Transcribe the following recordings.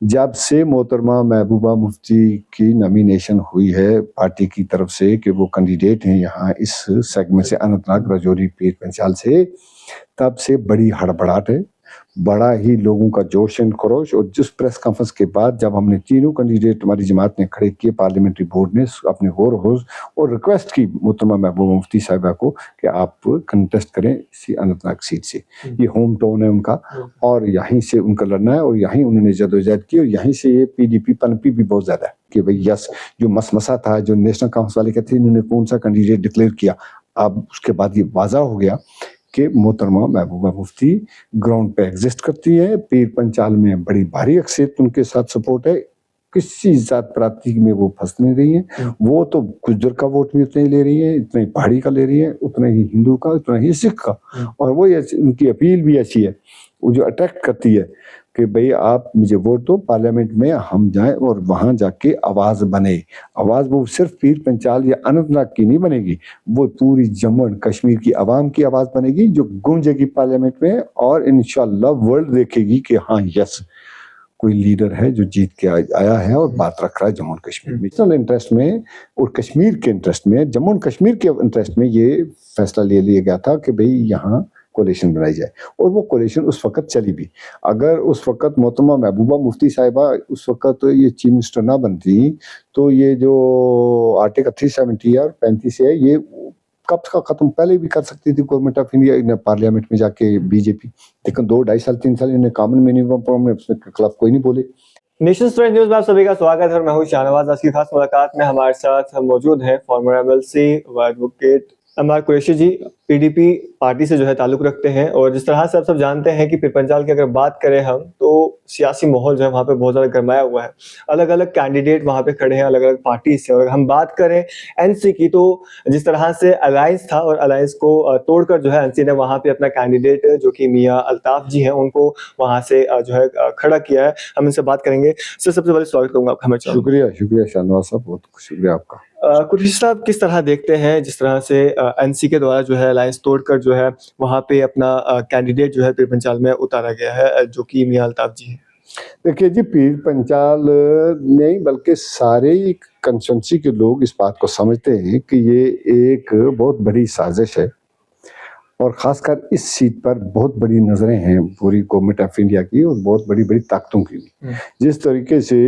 जब से मोहतरमा महबूबा मुफ्ती की नॉमिनेशन हुई है पार्टी की तरफ से कि वो कैंडिडेट हैं यहाँ इस सेगमेंट से, अनंतनाग, राजौरी, पीर पंचाल से, तब से बड़ी हड़बड़ाहट है, बड़ा ही लोगों का जोश एंड खरोश। और जिस प्रेस कॉन्फ्रेंस के बाद जब हमने तीनों कैंडिडेट हमारी जमात ने खड़े किए, पार्लियामेंट्री बोर्ड ने अपने गौर होश और रिक्वेस्ट की मोहतरमा महबूबा मुफ्ती साहिबा को कि आप कंटेस्ट करें इसी अनंतनाग सीट से, ये होम टाउन है उनका और यहीं से उनका लड़ना है और यहीं उन्होंने जदोजहद की और यहीं से ये पीडीपी पनपी भी बहुत ज्यादा है कि भाई यस, जो मसमसा था, जो नेशनल काउंसिल वाले कहते थे इन्होंने कौन सा कैंडिडेट डिक्लेयर किया, अब उसके बाद ये वाज़ा हो गया कि मोहतरमा महबूबा मुफ्ती ग्राउंड पे एग्जिस्ट करती है। पीर पंचाल में बड़ी भारी अक्सरियत उनके साथ सपोर्ट है, किसी जात प्रांति में वो फंस नहीं रही है। वो तो गुज्जर का वोट भी उतना ही ले रही है, इतना ही पहाड़ी का ले रही है, उतना ही हिंदू का, उतना ही सिख का। और वो उनकी अपील भी ऐसी है, वो जो अट्रैक्ट करती है कि भाई आप मुझे वोट दो, पार्लियामेंट में हम जाएं और वहां जाके आवाज बने। आवाज वो सिर्फ पीर पंचाल या अनंतनाग की नहीं बनेगी, वो पूरी जम्मू एंड कश्मीर की आवाम की आवाज बनेगी जो गूंजेगी पार्लियामेंट में और इंशाल्लाह वर्ल्ड देखेगी कि हाँ यस, कोई लीडर है जो जीत के आया है और बात रख रहा है जम्मू एंड कश्मीर में। नेशनल इंटरेस्ट में और कश्मीर के इंटरेस्ट में, जम्मू एंड कश्मीर के इंटरेस्ट में ये फैसला ले लिया गया था कि भाई यहाँ कोलिशन बनाई जाए। और वो कोलिशन उस वक्त चली भी। अगर उस वक्त मोहतरमा महबूबा मुफ्ती साहिबा उस वक्त ये चीफ मिनिस्टर ना बनती तो ये जो आर्टिकल 370 और 35 है ये कब का खत्म पहले भी कर सकती थी गवर्नमेंट ऑफ इंडिया पार्लियामेंट में जाके बीजेपी, लेकिन 2 ढाई साल 3 साल इन्हें कॉमन मिनिमम फॉर्म में उसके खिलाफ कोई नहीं बोले। नेशन स्टोरी न्यूज में आप सभी का स्वागत है और मैं हूं शाहनवाज। आज की खास मुलाकात में हमारे साथ मौजूद हैं फॉर्मर एमएलसी व एडवोकेट अमर कुरैशी जी। पीडीपी पार्टी से जो है ताल्लुक रखते हैं और जिस तरह से आप सब जानते हैं कि पीर पंचाल की अगर बात करें हम तो सियासी माहौल जो है वहाँ पे बहुत ज़्यादा गरमाया हुआ है, अलग अलग कैंडिडेट वहाँ पे खड़े हैं अलग अलग पार्टी से। और हम बात करें एनसी की तो जिस तरह से अलायंस था और अलायंस को तोड़कर जो है एनसी ने वहाँ पे अपना कैंडिडेट जो कि मियाँ अल्ताफ जी हैं उनको वहाँ से जो है खड़ा किया है। हम इनसे बात करेंगे। सर सबसे पहले स्वागत करूँगा आपका हमारे चैनल। शुक्रिया शाहनवाज साहब, बहुत शुक्रिया आपका। कुरैशी साहब किस तरह देखते हैं जिस तरह से एनसी के द्वारा जो है अलायंस तोड़कर जो है वहाँ पे अपना कैंडिडेट जो है पीर पंचाल में उतारा गया है जो कि मियाँ अल्ताफ जी है? देखिए जी, पीर पंचाल नहीं बल्कि सारे ही कंस्टिट्यूंसी के लोग इस बात को समझते हैं कि ये एक बहुत बड़ी साजिश है और खासकर इस सीट पर बहुत बड़ी नजरें हैं पूरी गवर्नमेंट ऑफ इंडिया की और बहुत बड़ी बड़ी ताकतों की भी। जिस तरीके से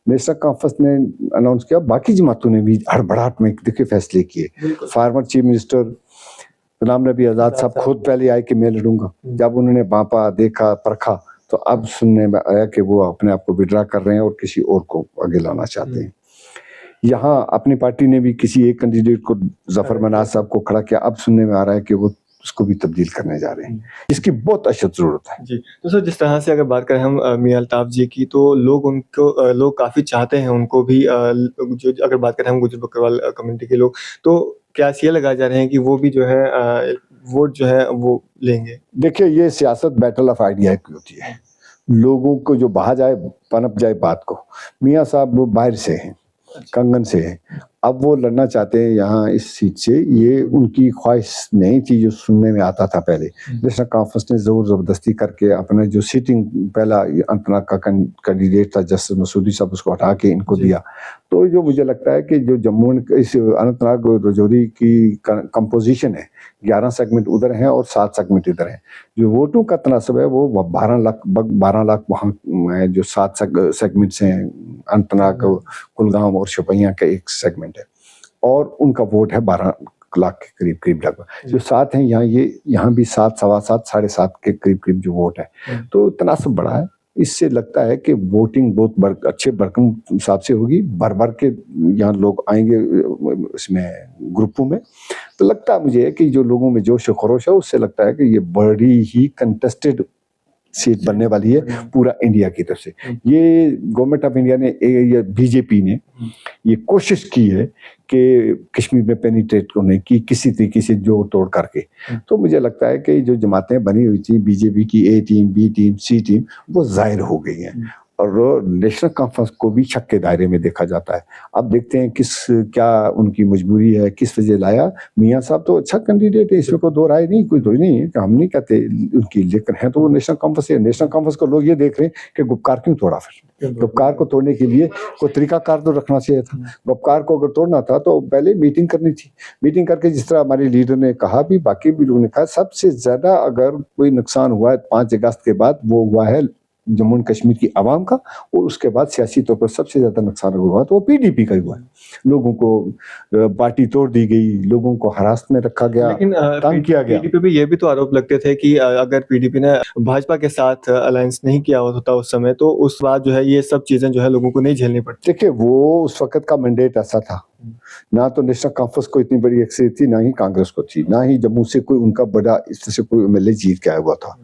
नेशनल कॉन्फ्रेंस ने अनाउंस किया, बाकी जमातों ने भी हड़बड़ाहट में देखिए फैसले किए। Farmer chief minister Ghulam Nabi Azad साहब खुद पहले आए कि मैं लड़ूंगा, जब उन्होंने बापा देखा परखा तो अब सुनने में आया कि वो अपने आप को विड्रा कर रहे हैं और किसी और को आगे लाना चाहते हैं। यहाँ अपनी पार्टी ने भी किसी एक कैंडिडेट को जफर मनाज साहब को खड़ा किया, अब सुनने में आ रहा है कि वो उसको भी तब्दील करने जा रहे हैं। इसकी बहुत अशद जरूरत है जी। तो सर जिस तरह से अगर बात करें हम मियाँ अल्ताफ जी की तो लोग काफी चाहते हैं उनको भी, जो अगर बात करें हम गुजर बकरवाल कम्युनिटी के लोग तो क्या ये लगाए जा रहे हैं कि वो भी जो है वोट जो है वो लेंगे? देखिए ये सियासत बैटल ऑफ आइडिया की होती है, लोगों को जो बहा जाए पनप जाए बात को। मियाँ साहब वो बाहर से हैं, कंगन से है, अब वो लड़ना चाहते हैं यहाँ इस सीट से, ये उनकी ख्वाहिश नहीं थी जो सुनने में आता था पहले। नेशनल कॉन्फ्रेंस ने जोर जबरदस्ती करके अपने जो सीटिंग पहला अनंतनाग का कैंडिडेट था जस्टिस मसूदी साहब उसको हटा के इनको दिया। तो जो मुझे लगता है कि जो जम्मू इस अनंतनाग राजौरी की कंपोजिशन है, 11 सेगमेंट उधर हैं और 7 सेगमेंट इधर हैं, जो वोटों का तनासब है वो 12 लाख वहाँ जो 7 सेगमेंट्स हैं अनंतनाग, कुलगाम और शोपियां का एक सेगमेंट है और उनका वोट है 12 लाख के करीब लगभग। जो 7 हैं यहाँ भी 7, सवा 7, 7.5 के करीब जो वोट है, तो तनासब बड़ा है। इससे लगता है कि वोटिंग बहुत अच्छे भरकम हिसाब से होगी, भर के यहाँ लोग आएंगे इसमें ग्रुपों में। तो लगता है मुझे कि जो लोगों में जोश खरोश है उससे लगता है कि ये बड़ी ही कंटेस्टेड सीट बनने वाली है पूरा इंडिया की तरफ से। ये गवर्नमेंट ऑफ इंडिया ने या बीजेपी ने ये कोशिश की है कि कश्मीर में पेनिट्रेट होने की किसी तरीके से जोड़ तोड़ करके। तो मुझे लगता है कि जो जमातें बनी हुई थी बीजेपी की, ए टीम, बी टीम, सी टीम, वो जाहिर हो गई हैं। और नेशनल कॉन्फ्रेंस को भी शक के दायरे में देखा जाता है। अब देखते हैं क्या उनकी मजबूरी है, किस वजह लाया। मियाँ साहब तो अच्छा कैंडिडेट है, इसमें कोई दो राय नहीं, कोई नहीं है कि हम नहीं कहते उनकी, लेकिन है तो वो नेशनल कॉन्फ्रेंस है। नेशनल कॉन्फ्रेंस को लोग ये देख रहे हैं कि गुपकार क्यों तोड़ा, फिर गुपकार को तोड़ने के लिए कोई तरीकाकार तो रखना चाहिए था। गुपकार को अगर तोड़ना था तो पहले मीटिंग करनी थी। मीटिंग करके जिस तरह हमारे लीडर ने कहा, भी बाकी भी लोगों ने कहा, सबसे ज्यादा अगर कोई नुकसान हुआ है 5 अगस्त के बाद, वो हुआ है जम्मू एंड कश्मीर की आवाम का, और उसके बाद सियासी तौर पर सबसे ज्यादा नुकसान हुआ तो वो पीडीपी का ही हुआ है। लोगों को पार्टी तोड़ दी गई, लोगों को हरास में रखा गया, लेकिन तंग किया गया। पीडीपी पे ये भी तो आरोप लगते थे कि अगर पीडीपी ने भाजपा के साथ अलायंस नहीं किया होता उस समय, तो उस बाद जो है ये सब चीजें जो है लोगों को नहीं झेलनी पड़ती। देखिए, वो उस वक्त का मैंडेट ऐसा था, ना तो नेशनल कॉन्फ्रेंस को इतनी बड़ी एक्सेस थी, ना ही कांग्रेस को थी, ना ही जम्मू से कोई उनका बड़ा इस तरह से कोई एमएलए जीत के आया हुआ था।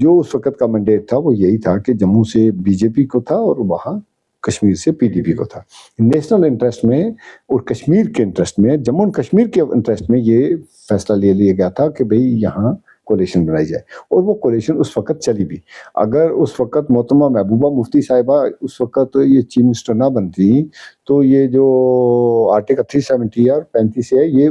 जो उस वक्त का मैंडेट था वो यही था कि जम्मू से बीजेपी को था और वहां कश्मीर से पीडीपी को था। नेशनल इंटरेस्ट में और कश्मीर के इंटरेस्ट में, जम्मू एंड कश्मीर के इंटरेस्ट में ये फैसला ले लिया गया था कि भाई यहाँ कोलिशन बनाई जाए, और वो कोलिशन उस वक्त चली भी। अगर उस वक्त मोहतरमा महबूबा मुफ्ती साहिबा उस वक्त ये चीफ मिनिस्टर ना बनती, तो ये जो आर्टिकल 370 और 35 है, ये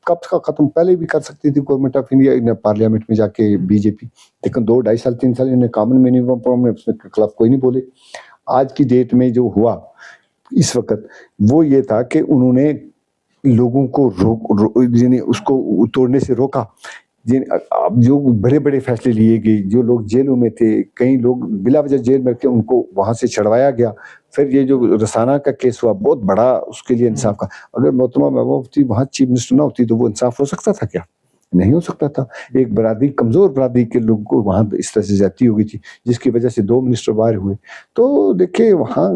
कब का खत्म पहले भी कर सकती थी गवर्नमेंट ऑफ इंडिया ने पार्लियामेंट में जाके बीजेपी। लेकिन 2 ढाई साल 3 साल इन्हें कॉमन मिनिमम प्रॉब्लम के खिलाफ कोई नहीं बोले। आज की डेट में जो हुआ इस वक्त, वो ये था कि उन्होंने लोगों को उसको तोड़ने से रोका। अब जो बड़े बड़े फैसले लिए गए, जो लोग जेलों में थे, कई लोग बिला वजह जेल में के उनको वहां से छड़वाया गया। फिर ये जो रसाना का केस हुआ, बहुत बड़ा उसके लिए इंसाफ का। अगर मोहतरमा महबूबा मुफ्ती वहां चीफ मिनिस्टर ना होती तो वो इंसाफ हो सकता था क्या? नहीं हो सकता था। एक बरादरी, कमजोर बरादरी के लोगों को वहां इस तरह से ज्यादती हो गई थी, जिसकी वजह से 2 मिनिस्टर बाहर हुए। तो देखिए, वहां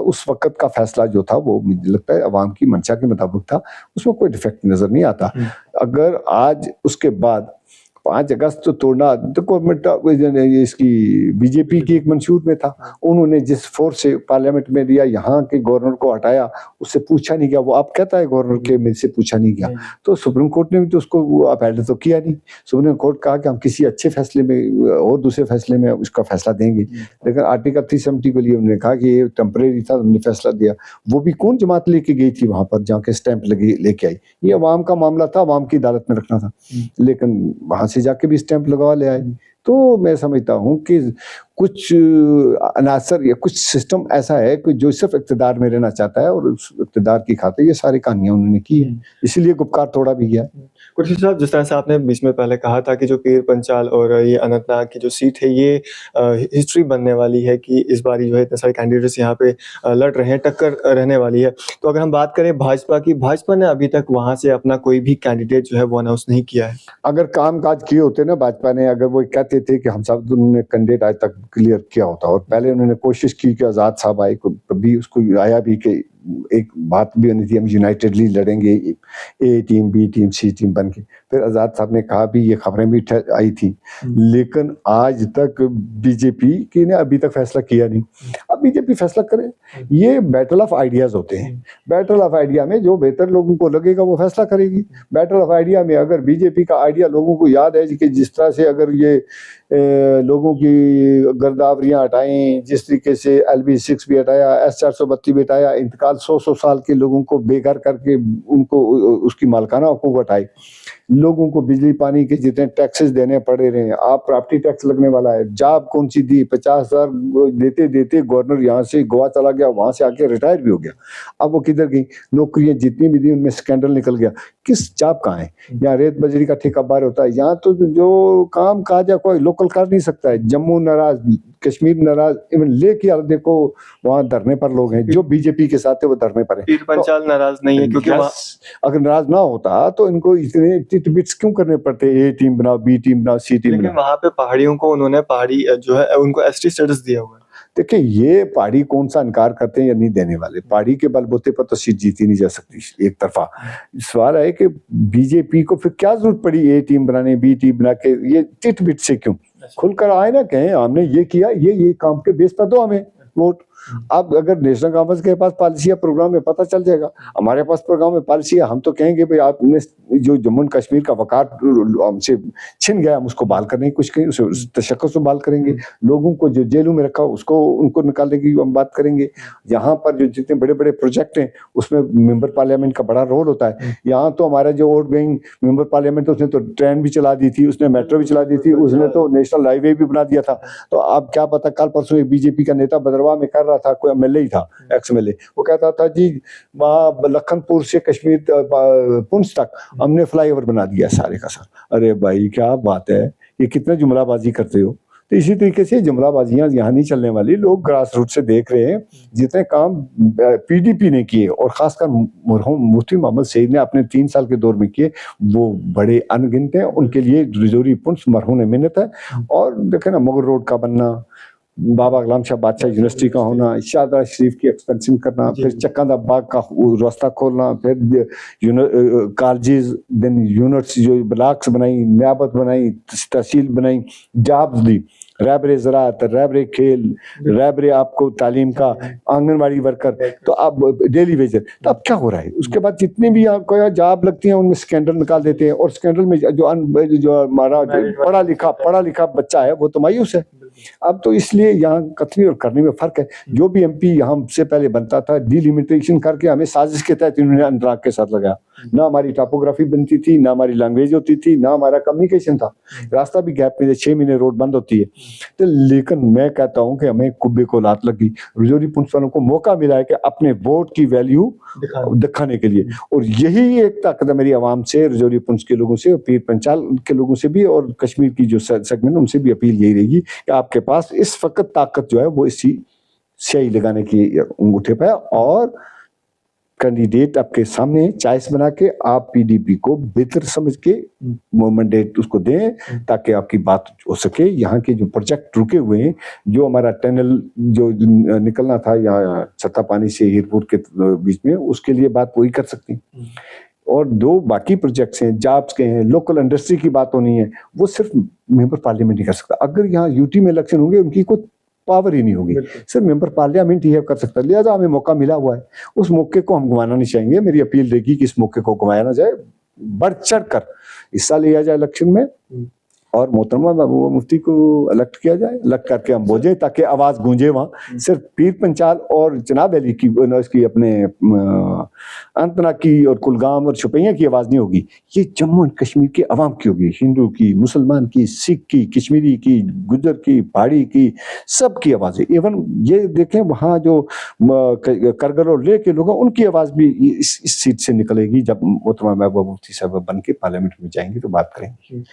उस वक्त का फैसला जो था वो मुझे लगता है अवाम की मंशा के मुताबिक था, उसमें कोई डिफेक्ट नजर नहीं आता। अगर आज उसके बाद 5 अगस्त तो तोड़ना तो गवर्नमेंट इसकी बीजेपी की एक मंशूर में था। उन्होंने जिस फोर्स से पार्लियामेंट में दिया, यहाँ के गवर्नर को हटाया, उससे पूछा नहीं गया। वो अब कहता है गवर्नर के मेरे से पूछा नहीं गया, तो सुप्रीम कोर्ट ने भी तो उसको अपील तो किया नहीं। सुप्रीम कोर्ट कहा कि हम किसी अच्छे फैसले में और दूसरे फैसले में उसका फैसला देंगे, लेकिन आर्टिकल 370 के लिए उन्होंने कहा कि ये टेम्परेरी था, उन्होंने फैसला दिया। वो भी कौन जमात लेके गई थी वहां पर, जहाँ के स्टैंप लेके आई? ये अवाम का मामला था, अवाम की अदालत में रखना था, लेकिन वहां से जाके भी स्टैंप लगवा ले आए। तो मैं समझता हूं कि कुछ अनासर या कुछ सिस्टम ऐसा है कि जो सिर्फ इक़्तिदार में रहना चाहता है, और उस इक़्तिदार की खातिर ये सारी कहानियां उन्होंने की है, इसीलिए गुपकार तोड़ा भी गया। कुरैशी साहब, जिस तरह से आपने बीच में पहले कहा था कि जो पीर पंचाल और ये अनंतनाग की जो सीट है, ये हिस्ट्री बनने वाली है कि इस बार जो है इतने सारे कैंडिडेट्स यहाँ पे लड़ रहे हैं, टक्कर रहने वाली है। तो अगर हम बात करें भाजपा की, भाजपा ने अभी तक वहां से अपना कोई भी कैंडिडेट जो है वो अनाउंस नहीं किया है। अगर काम काज किए होते ना भाजपा ने, अगर वो कहते थे कि हम सब, उन्होंने कैंडिडेट आज तक क्लियर किया होता, और पहले उन्होंने कोशिश की कि आजाद साहब आए, कभी उसको आया भी कि एक बात भी होनी थी, हम यूनाइटेडली लड़ेंगे, ए टीम, बी टीम, सी टीम बन के। फिर आजाद साहब ने कहा भी, ये खबरें भी आई थी, लेकिन आज तक बीजेपी की ने अभी तक फैसला किया नहीं। अब बीजेपी फैसला करे, ये बैटल ऑफ आइडियाज होते हैं। बैटल ऑफ आइडिया में जो बेहतर लोगों को लगेगा वो फैसला करेगी। बैटल ऑफ आइडिया में अगर बीजेपी का आइडिया लोगों को याद है कि जिस तरह से अगर ये लोगों की गर्दावरियां हटाएं, जिस तरीके से LB6 भी हटाया, S432 भी हटाया, इंतकाल 100 साल के लोगों को बेघर करके उनको उसकी मालकाना हकूक हटाए, लोगों को बिजली पानी के जितने टैक्सेस देने पड़े रहे, आप प्रॉपर्टी टैक्स लगने वाला है, जॉब कौन सी दी, 50,000 देते देते गवर्नर यहाँ से गोवा चला गया, वहां से आके रिटायर भी हो गया। अब वो किधर गई? नौकरियां जितनी भी दी उनमें स्कैंडल निकल गया। किस जॉब कहाँ है? यहाँ रेत बजरी का ठेका बार होता है, यहाँ तो जो काम काज है कोई लोकल कर नहीं सकता है। जम्मू नाराज, कश्मीर नाराज, इवन लेके यार देखो वहाँ धरने पर लोग हैं, जो बीजेपी के साथ है वो धरने पर है। पीर पंचाल नाराज नहीं है, क्योंकि अगर नाराज ना होता तो इनको इतने टिटबिट्स क्यों करने पड़ते? ए टीम बनाओ, बी टीम बनाओ, सी टीम बनाओ। वहां पे पहाड़ियों को उन्होंने पहाड़ी जो है उनको ST स्टेटस दिया हुआ है। देखिए, ये पहाड़ी कौन सा इनकार करते हैं या नहीं देने वाले? पहाड़ी के बलबूते पर तो सीट जीती नहीं जा सकती एक तरफा। सवाल है कि बीजेपी को फिर क्या जरूरत पड़ी ए टीम बनाने, बी टीम बना के? ये टिट बिट से क्यों? खुलकर आए ना, कहें हमने ये किया, ये काम के बेस पर दो हमें, वोट। अब अगर नेशनल कॉन्फ्रेंस के पास पॉलिसी या प्रोग्राम है पता चल जाएगा, हमारे पास प्रोग्राम में पॉलिसी है, हम तो कहेंगे भाई आपने जो जम्मू एंड कश्मीर का वकार हमसे छिन गया, हम उसको बहाल करने की कोशिश करेंगे, उस तशक्कुस को बहाल करेंगे, लोगों को जो जेलों में रखा उसको उनको निकालने की हम बात करेंगे। यहाँ पर जो जितने बड़े बड़े प्रोजेक्ट हैं उसमें मेंबर पार्लियामेंट का बड़ा रोल होता है। यहाँ तो हमारा जो आउट गोइंग मेंबर पार्लियामेंट, उसने तो ट्रेन भी चला दी थी, उसने मेट्रो भी चला दी थी, उसने तो नेशनल हाईवे भी बना दिया था। तो अब क्या पता, कल परसों एक बीजेपी का नेता भद्रवाह में कर रहा था, कोई एमएलए ही था, एक्स एमएलए, वो कहता था जी वहाँ लखनपुर से कश्मीर पुंछ तक हमने फ्लाईओवर बना दिया सारे का सारा। अरे भाई क्या बात है, ये कितना जुमलाबाजी करते हो। तो इसी तरीके से जुमलाबाजियां यहाँ नहीं चलने वाली, लोग ग्रास रूट से देख रहे हैं जितने काम पीडीपी ने किए और खासकर मरहूम मुफ्ती मोहम्मद सईद ने अपने 3 साल के दौर में किए, वो बड़े अनगिनत हैं। उनके लिए रजौरी पुंछ मरहूम मिन्नत है। और देखे ना, मगर रोड का बनना, बाबा गुलाम शाह बादशाह यूनिवर्सिटी का होना, शाहदरा शरीफ की एक्सपेंशन करना, फिर चक्का दा बाग का रास्ता खोलना, फिर कॉलेजेस, देन यूनिट्स जो ब्लॉक्स बनाई, नियाबत बनाई, तहसील बनाई, जॉब्स दी, रहबरे ज़राअत, रहबरे खेल, रहबरे आपको तालीम का, आंगनवाड़ी वर्कर, तो अब डेली वेजर। तो अब क्या हो रहा है, उसके बाद जितने भी आपको जॉब लगती हैं उनमें स्कैंडल निकाल देते हैं, और स्कैंडल में जो हमारा पढ़ा लिखा बच्चा है वो तो मायूस है। अब तो इसलिए यहाँ कथनी और करने में फर्क है। जो भी एमपी यहाँ से पहले बनता था, डिलिमिटेशन करके हमें साजिश के तहत इन्होंने अनुराग के साथ लगाया। ना हमारी टोपोग्राफी बनती थी, ना हमारी लैंग्वेज होती थी, ना हमारा कम्युनिकेशन था, रास्ता भी गैप में 6 महीने रोड बंद होती है। तो लेकिन मैं कहता हूँ कि हमें कुब्बे को लात लगी, रजौरी पुंछ वालों को मौका मिला है कि अपने वोट की वैल्यू दिखाने के लिए, और यही एक ताकत है मेरी आवाम से, रजौरी पुंछ के लोगों से, पीर पंचाल के लोगों से भी, और कश्मीर की जो सेगमेंट उनसे भी अपील यही रहेगी कि आपके पास इस वक्त ताकत जो है वो इसी स्याही लगाने की अंगूठे पे, और कैंडिडेट आपके सामने चॉइस बना के आप पीडीपी को बेहतर समझ के मैंडेट उसको दें, ताकि आपकी बात हो सके। यहाँ के जो प्रोजेक्ट रुके हुए हैं, जो हमारा टनल जो निकलना था यहाँ छत्तापानी से हीरपुर के बीच में, उसके लिए बात वही कर सकती। और 2 बाकी प्रोजेक्ट्स हैं, जॉब्स के हैं, लोकल इंडस्ट्री की बात होनी है, वो सिर्फ मेंबर पार्लियामेंट ही कर सकता। अगर यहाँ यूटी में इलेक्शन होंगे, उनकी कोई पावर ही नहीं होगी, सिर्फ मेंबर पार्लियामेंट ही कर सकता है। लिहाजा हमें मौका मिला हुआ है, उस मौके को हम गंवाना नहीं चाहेंगे। मेरी अपील रहेगी कि इस मौके को गंवाया ना जाए, बढ़ चढ़ कर हिस्सा लिया जाए इलेक्शन में, और मोहतरमा महबूबा मुफ्ती को इलेक्ट किया जाए, इलेक्ट करके हम बोझे, ताकि आवाज गूंजे वहाँ। सिर्फ पीर पंचाल और जनाब अली की, इसकी अपने अनंतनाग की और कुलगाम और शुपियां की आवाज नहीं होगी, ये जम्मू एंड कश्मीर के अवाम की होगी, हिंदू की, मुसलमान की, सिख की, कश्मीरी की, गुज्जर की, पहाड़ी की, सबकी आवाज है। इवन ये देखें वहाँ जो करगिल और लेह के लोग हैं, उनकी आवाज भी इस सीट से निकलेगी। जब मोहतरमा महबूबा मुफ्ती साहब बन के पार्लियामेंट में जाएंगे तो बात करेंगे।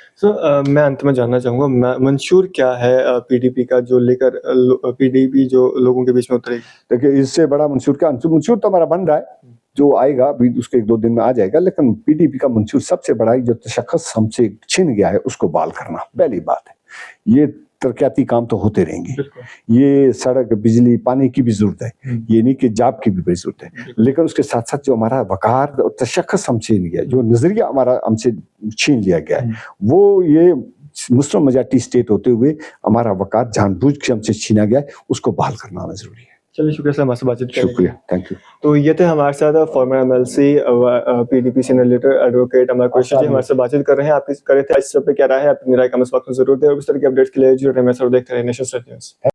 मैं अंत में जानना चाहूंगा, मंशूर क्या है पीडीपी का, जो लेकर पीडीपी जो लोगों के बीच में उतरेगी? देखिए, इससे बड़ा मंशूर क्या, मंशूर तो हमारा बन रहा है, जो आएगा अभी उसके 1-2 दिन में आ जाएगा, लेकिन पीडीपी का मंशूर सबसे बड़ा है, जो तशख्खुस हमसे छिन गया है उसको बहाल करना पहली बात है। ये तरक्याती काम तो होते रहेंगे, ये सड़क, बिजली, पानी की भी जरूरत है, ये नहीं कि जॉब की भी बड़ी जरूरत है, लेकिन उसके साथ साथ जो हमारा वकार और तशख्खुस हमसे छीन गया, जो नजरिया हमारा हमसे छीन लिया गया है, वो ये मुस्लिम मेजॉरिटी स्टेट होते हुए हमारा वकार जानबूझ के हमसे छीना गया है, उसको बहाल करना आना जरूरी है। चलिए, शुक्रिया सर, हमारे से बातचीत करने के लिए। शुक्रिया, थैंक यू। तो ये थे हमारे साथ former MLC PDP senior leader advocate Amar Qureshi ji हमारे से बातचीत कर रहे हैं। आप इस करे थे इस सब पे क्या राय है, अपनी राय कमेंट्स बॉक्स में जरूर दें, और इस तरह के अपडेट्स के लिए जुड़े रहें मेरे साथ, देखते रहिए नेशन स्टार न्यूज़।